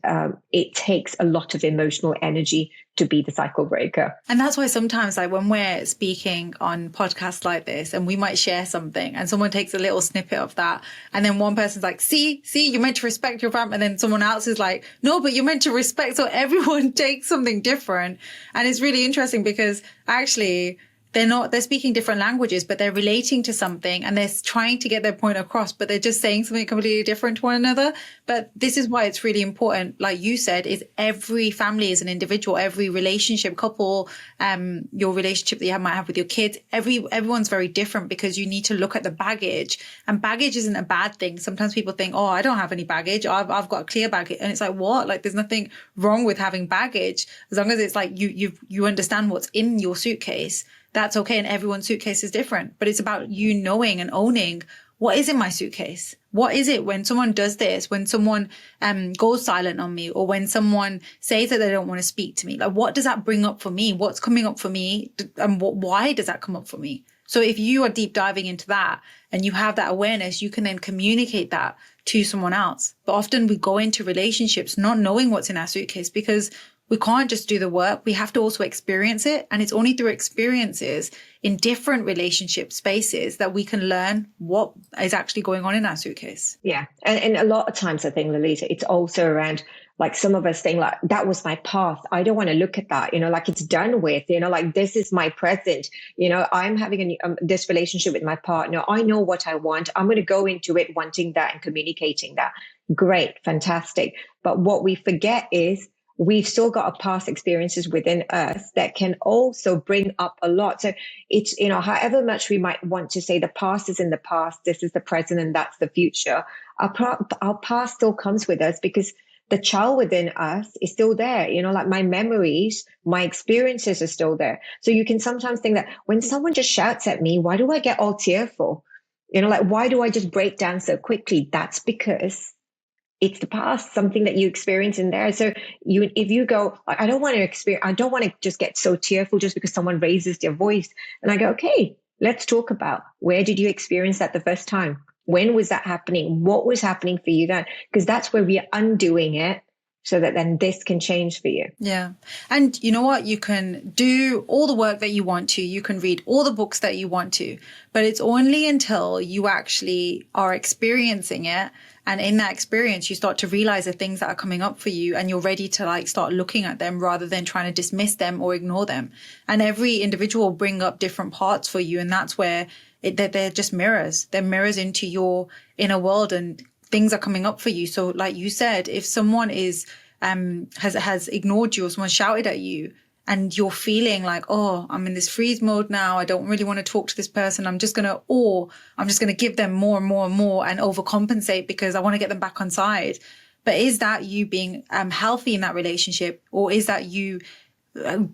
it takes a lot of emotional energy to be the cycle breaker. And that's why sometimes, like, when we're speaking on podcasts like this and we might share something and someone takes a little snippet of that, and then one person's like, see, you're meant to respect your family. And then someone else is like, no, but you're meant to respect. So everyone takes something different. And it's really interesting because actually they're speaking different languages, but they're relating to something and they're trying to get their point across, but they're just saying something completely different to one another. But this is why it's really important, like you said, is every family is an individual, every relationship, couple, your relationship that might have with your kids, everyone's very different, because you need to look at the baggage, and baggage isn't a bad thing. Sometimes people think, oh, I don't have any baggage. I've got a clear baggage. And it's like, what? Like, there's nothing wrong with having baggage as long as it's like you understand what's in your suitcase. That's okay. And everyone's suitcase is different, but it's about you knowing and owning what is in my suitcase. What is it when someone does this, when someone goes silent on me, or when someone says that they don't want to speak to me? Like, what does that bring up for me? What's coming up for me? And why does that come up for me? So if you are deep diving into that and you have that awareness, you can then communicate that to someone else. But often we go into relationships not knowing what's in our suitcase, because we can't just do the work. We have to also experience it. And it's only through experiences in different relationship spaces that we can learn what is actually going on in our suitcase. Yeah. And a lot of times I think, Lolita, it's also around, like, some of us think, like, that was my past. I don't want to look at that, like, it's done with, like, this is my present. I'm having this relationship with my partner. I know what I want. I'm going to go into it wanting that and communicating that. Great. Fantastic. But what we forget is, we've still got our past experiences within us that can also bring up a lot. So it's, however much we might want to say the past is in the past, this is the present, and that's the future, our past still comes with us, because the child within us is still there. Like, my memories, my experiences are still there. So you can sometimes think that when someone just shouts at me, why do I get all tearful? Like, why do I just break down so quickly? That's because it's the past, something that you experience in there. So if you go, I don't want to just get so tearful just because someone raises their voice. And I go, okay, let's talk about, where did you experience that the first time? When was that happening? What was happening for you then? Because that's where we are undoing it, so that then this can change for you. Yeah. And you know what? You can do all the work that you want to. You can read all the books that you want to. But it's only until you actually are experiencing it, and in that experience, you start to realize the things that are coming up for you, and you're ready to, like, start looking at them rather than trying to dismiss them or ignore them. And every individual will bring up different parts for you. And that's where they're just mirrors. They're mirrors into your inner world, and things are coming up for you. So like you said, if someone is has ignored you, or someone shouted at you, and you're feeling like, oh, I'm in this freeze mode now, I don't really want to talk to this person, I'm just going to give them more and more and more and overcompensate because I want to get them back on side. But is that you being healthy in that relationship, or is that you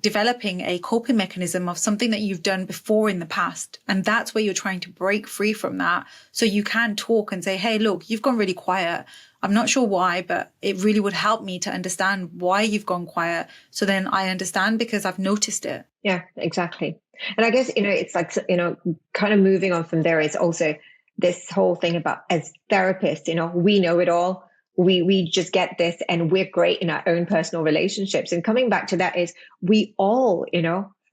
developing a coping mechanism of something that you've done before in the past? And that's where you're trying to break free from that, so you can talk and say, hey, look, you've gone really quiet. I'm not sure why, but it really would help me to understand why you've gone quiet. So then I understand because I've noticed it. Yeah, exactly. And I guess, it's like, kind of moving on from there is also this whole thing about, as therapists, we know it all. We just get this, and we're great in our own personal relationships. And coming back to that is, we all,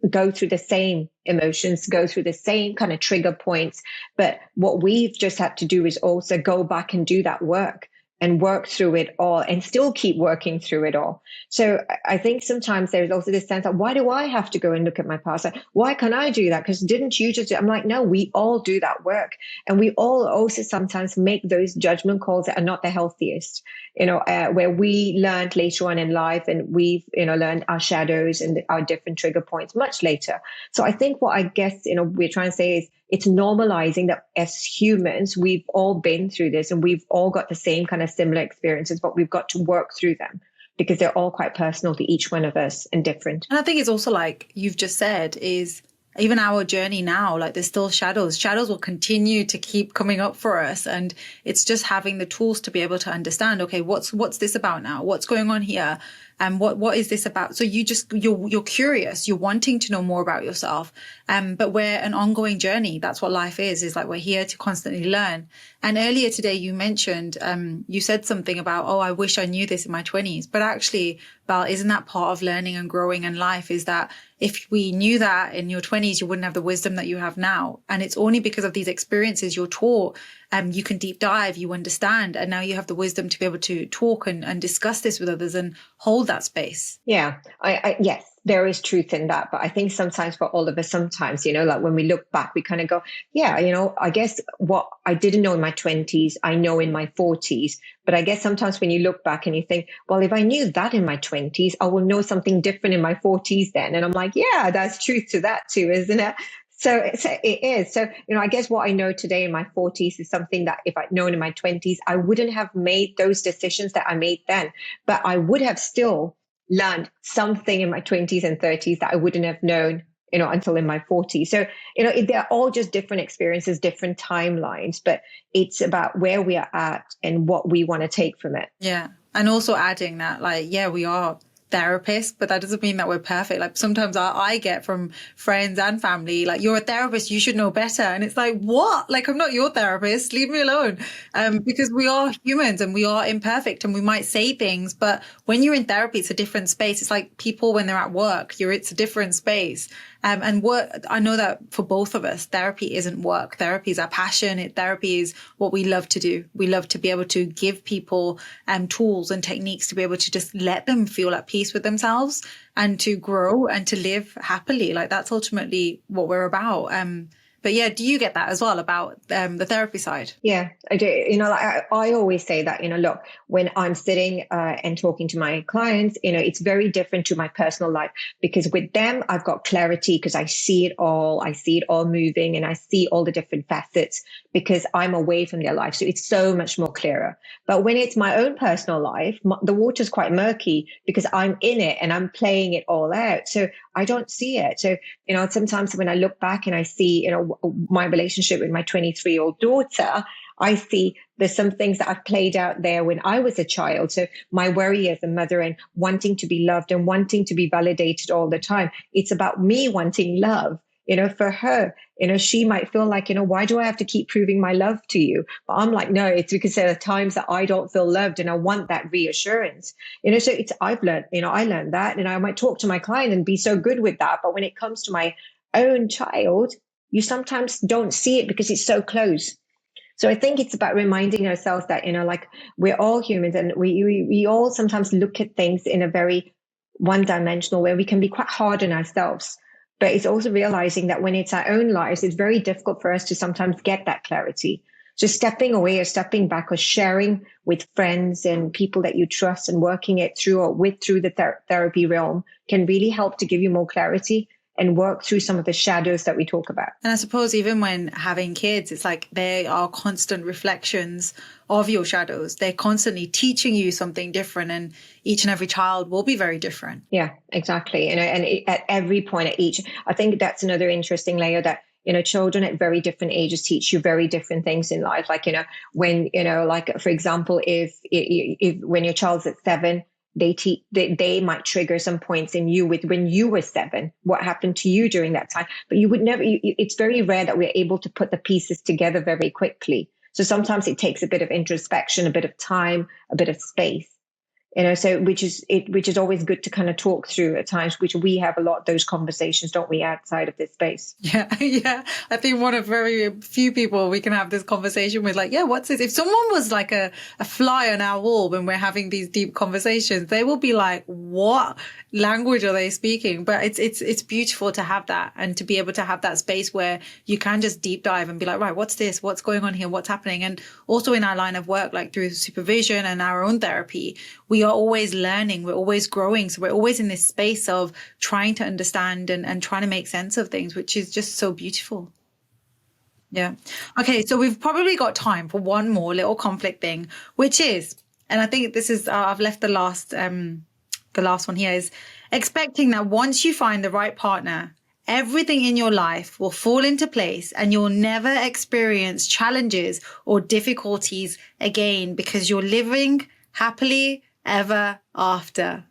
go through the same emotions, go through the same kind of trigger points. But what we've just had to do is also go back and do that work and work through it all, and still keep working through it all. So I think sometimes there's also this sense of, why do I have to go and look at my past? Like, why can't I do that? Because didn't you just do it? I'm like, no, we all do that work. And we all also sometimes make those judgment calls that are not the healthiest, where we learned later on in life, and we've, learned our shadows and our different trigger points much later. So I think what I guess, we're trying to say is, it's normalizing that as humans, we've all been through this, and we've all got the same kind of similar experiences, but we've got to work through them because they're all quite personal to each one of us and different. And I think it's also, like you've just said, is even our journey now, like there's still shadows. Shadows will continue to keep coming up for us. And it's just having the tools to be able to understand, okay, what's this about now? What's going on here? And what is this about? So you're curious, you're wanting to know more about yourself. But we're an ongoing journey. That's what life is like we're here to constantly learn. And earlier today you mentioned, you said something about, oh, I wish I knew this in my 20s. But actually, Bal, isn't that part of learning and growing in life, is that if we knew that in your 20s, you wouldn't have the wisdom that you have now. And it's only because of these experiences you're taught, you can deep dive, you understand, and now you have the wisdom to be able to talk and discuss this with others and hold that space. Yeah, yes, there is truth in that. But I think sometimes for all of us, sometimes, like when we look back, we kind of go, yeah, I guess what I didn't know in my 20s, I know in my 40s. But I guess sometimes when you look back and you think, well, if I knew that in my 20s, I will know something different in my 40s then. And I'm like, yeah, there's truth to that too, isn't it? So it is. So, I guess what I know today in my 40s is something that if I'd known in my 20s, I wouldn't have made those decisions that I made then. But I would have still learned something in my 20s and 30s that I wouldn't have known, until in my 40s. So, they're all just different experiences, different timelines, but it's about where we are at and what we want to take from it. Yeah. And also adding that, like, yeah, we are therapists, but that doesn't mean that we're perfect. Like sometimes I get from friends and family, like, you're a therapist, you should know better. And it's like, what? Like, I'm not your therapist, leave me alone. Because we are humans and we are imperfect and we might say things, but when you're in therapy, it's a different space. It's like people when they're at work, it's a different space. And work, I know that for both of us, therapy isn't work. Therapy is our passion. Therapy is what we love to do. We love to be able to give people tools and techniques to be able to just let them feel at peace with themselves and to grow and to live happily. Like that's ultimately what we're about. But yeah, do you get that as well about the therapy side? Yeah, I do. I always say that, look, when I'm sitting and talking to my clients, it's very different to my personal life, because with them, I've got clarity because I see it all. I see it all moving and I see all the different facets because I'm away from their life. So it's so much more clearer. But when it's my own personal life, the water's quite murky because I'm in it and I'm playing it all out. So I don't see it. So, sometimes when I look back and I see, my relationship with my 23-year-old daughter, I see there's some things that I've played out there when I was a child. So my worry as a mother and wanting to be loved and wanting to be validated all the time. It's about me wanting love. For her, she might feel like, why do I have to keep proving my love to you? But I'm like, no, it's because there are times that I don't feel loved and I want that reassurance. So I've learned, I learned that, and I might talk to my client and be so good with that. But when it comes to my own child, you sometimes don't see it because it's so close. So I think it's about reminding ourselves that, like we're all humans and we all sometimes look at things in a very one-dimensional way. We can be quite hard on ourselves. But it's also realizing that when it's our own lives, it's very difficult for us to sometimes get that clarity. So stepping away or stepping back or sharing with friends and people that you trust and working it through or through the therapy realm can really help to give you more clarity. and work through some of the shadows that we talk about. And I suppose even when having kids, it's like they are constant reflections of your shadows. They're constantly teaching you something different, and each and every child will be very different. Yeah, exactly. At every point at each, I think that's another interesting layer that, children at very different ages teach you very different things in life. Like, when, like, for example, if when your child's at 7, they might trigger some points in you with when you were 7, what happened to you during that time. But you would never, it's very rare that we're able to put the pieces together very quickly. So sometimes it takes a bit of introspection, a bit of time, a bit of space. So which is always good to kind of talk through at times, which we have a lot of those conversations, don't we, outside of this space? Yeah. I think one of very few people we can have this conversation with, like, yeah, what's this? If someone was like a fly on our wall when we're having these deep conversations, they will be like, what language are they speaking? But it's beautiful to have that, and to be able to have that space where you can just deep dive and be like, right, what's this? What's going on here? What's happening? And also in our line of work, like through supervision and our own therapy, we are always learning, we're always growing. So we're always in this space of trying to understand and trying to make sense of things, which is just so beautiful. Yeah. Okay. So we've probably got time for one more little conflict thing, which is, and I think this is, I've left the last one here, is expecting that once you find the right partner, everything in your life will fall into place and you'll never experience challenges or difficulties again because you're living happily ever after.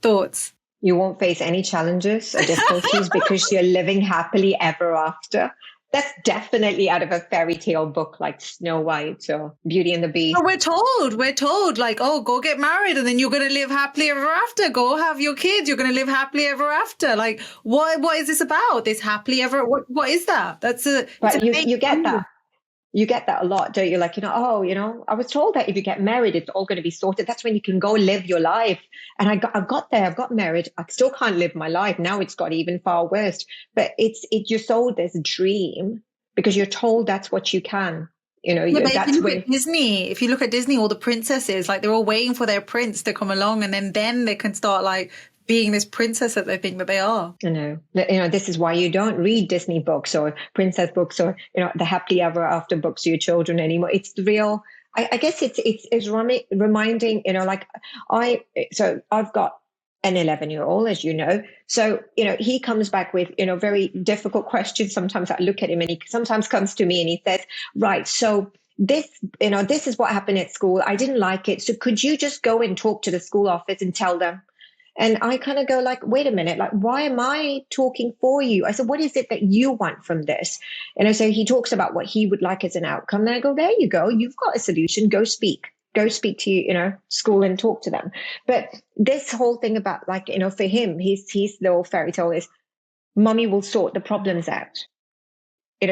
Thoughts? You won't face any challenges or difficulties because you're living happily ever after. That's definitely out of a fairy tale book like Snow White or Beauty and the Beast. Oh, we're told like, oh, go get married and then you're going to live happily ever after. Go have your kids. You're going to live happily ever after. Like, what is this about? This happily ever? What is that? But you get that. You get that a lot, don't you? Like, I was told that if you get married, it's all going to be sorted. That's when you can go live your life. And I got married. I still can't live my life. Now it's got even far worse. But you're sold this dream because you're told that's what you can. That's when Disney, if you look at Disney, all the princesses, like they're all waiting for their prince to come along, and then they can start like being this princess that they think that they are. I know. This is why you don't read Disney books or princess books or, the happily ever after books to your children anymore. It's the real, I guess it's reminding, I've got an 11-year-old, as you know. So, he comes back with, very difficult questions. Sometimes I look at him and he sometimes comes to me and he says, right, so this is what happened at school. I didn't like it. So could you just go and talk to the school office and tell them? And I kind of go like, wait a minute, like, why am I talking for you? I said, what is it that you want from this? And so he talks about what he would like as an outcome. And I go, there you go. You've got a solution. Go speak to, school and talk to them. But this whole thing about like, for him, his little fairy tale is mommy will sort the problems out.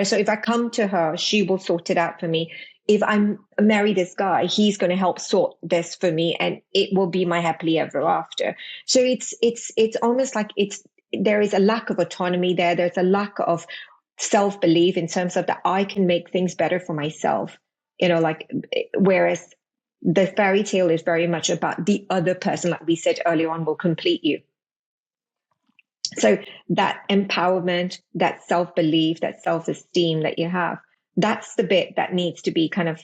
So if I come to her, she will sort it out for me. If I marry this guy, he's going to help sort this for me and it will be my happily ever after. So it's almost like there is a lack of autonomy there. There's a lack of self-belief in terms of that I can make things better for myself, whereas the fairy tale is very much about the other person, like we said earlier on, will complete you. So that empowerment, that self-belief, that self-esteem that you have, that's the bit that needs to be kind of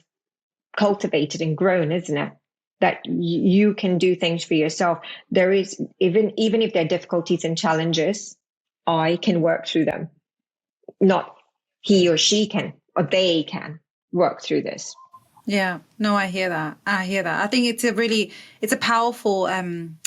cultivated and grown, isn't it? That you can do things for yourself. There is, even if there are difficulties and challenges, I can work through them. Not he or she can, or they can work through this. Yeah, no, I hear that. I think it's a powerful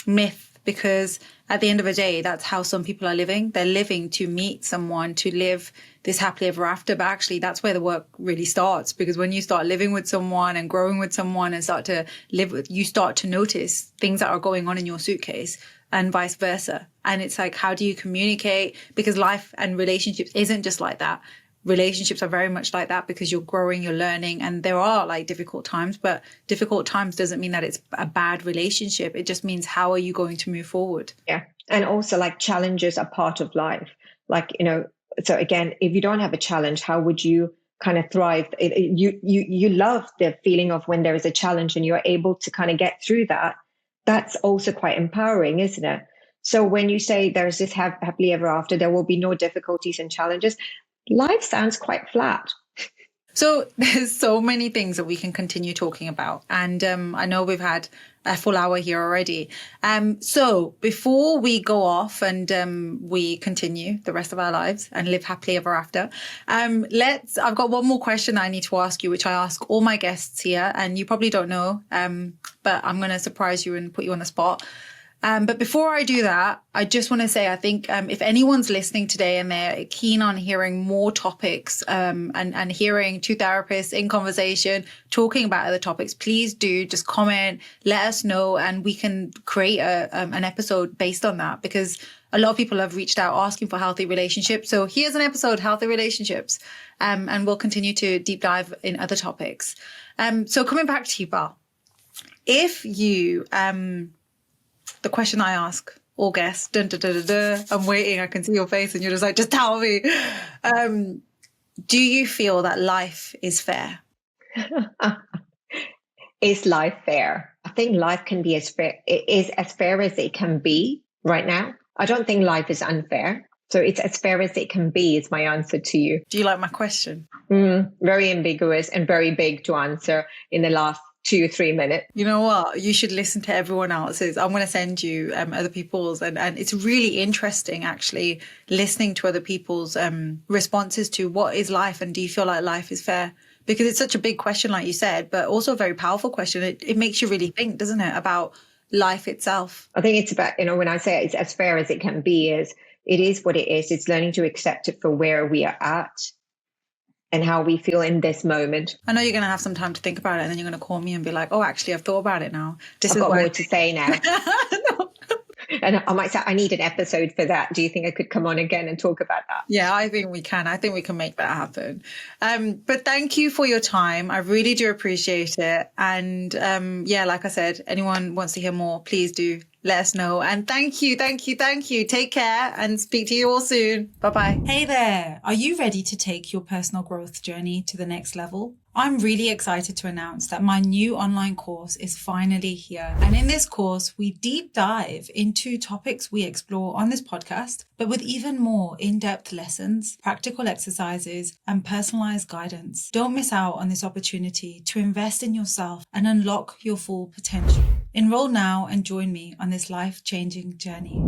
myth, because at the end of the day, that's how some people are living. They're living to meet someone, to live this happily ever after. But actually, that's where the work really starts, because when you start living with someone and growing with someone and start to live with, you start to notice things that are going on in your suitcase and vice versa. And it's like, how do you communicate? Because life and relationships isn't just like that. Relationships are very much like that, because you're growing, you're learning, and there are like difficult times, but difficult times doesn't mean that it's a bad relationship. It just means, how are you going to move forward? Yeah. And also, like, challenges are part of life. Like, so again, if you don't have a challenge, how would you kind of thrive? You love the feeling of when there is a challenge and you're able to kind of get through that. That's also quite empowering, isn't it? So when you say there's this happily ever after, there will be no difficulties and challenges, life sounds quite flat. So there's so many things that we can continue talking about. And I know we've had a full hour here already. So before we go off and we continue the rest of our lives and live happily ever after, I've got one more question I need to ask you, which I ask all my guests here. And you probably don't know, but I'm going to surprise you and put you on the spot. But before I do that, I just want to say, I think if anyone's listening today and they're keen on hearing more topics and hearing two therapists in conversation, talking about other topics, please do just comment, let us know, and we can create an episode based on that, because a lot of people have reached out asking for healthy relationships. So here's an episode, healthy relationships, and we'll continue to deep dive in other topics. So coming back to you, Bal, if you... the question I ask all guests, dun, dun, dun, dun, dun, I'm waiting, I can see your face and you're just like, just tell me. Do you feel that life is fair? Is life fair? I think life can be as fair. It is as fair as it can be right now. I don't think life is unfair. So it's as fair as it can be is my answer to you. Do you like my question? Very ambiguous and very big to answer in the last 2 or 3 minutes. You know what? You should listen to everyone else's. I'm going to send you other people's. And it's really interesting, actually, listening to other people's responses to what is life and do you feel like life is fair? Because it's such a big question, like you said, but also a very powerful question. It makes you really think, doesn't it, about life itself? I think it's about, when I say it's as fair as it can be, it is what it is. It's learning to accept it for where we are at and how we feel in this moment. I know you're going to have some time to think about it and then you're going to call me and be like, oh, actually, I've thought about it now. I've got more to say now. No. And I might say, I need an episode for that. Do you think I could come on again and talk about that? Yeah, I think we can. I think we can make that happen. But thank you for your time. I really do appreciate it. And like I said, anyone wants to hear more, please do let us know. And thank you. Take care and speak to you all soon. Bye-bye. Hey there. Are you ready to take your personal growth journey to the next level? I'm really excited to announce that my new online course is finally here. And in this course, we deep dive into topics we explore on this podcast, but with even more in-depth lessons, practical exercises, and personalized guidance. Don't miss out on this opportunity to invest in yourself and unlock your full potential. Enroll now and join me on this life-changing journey.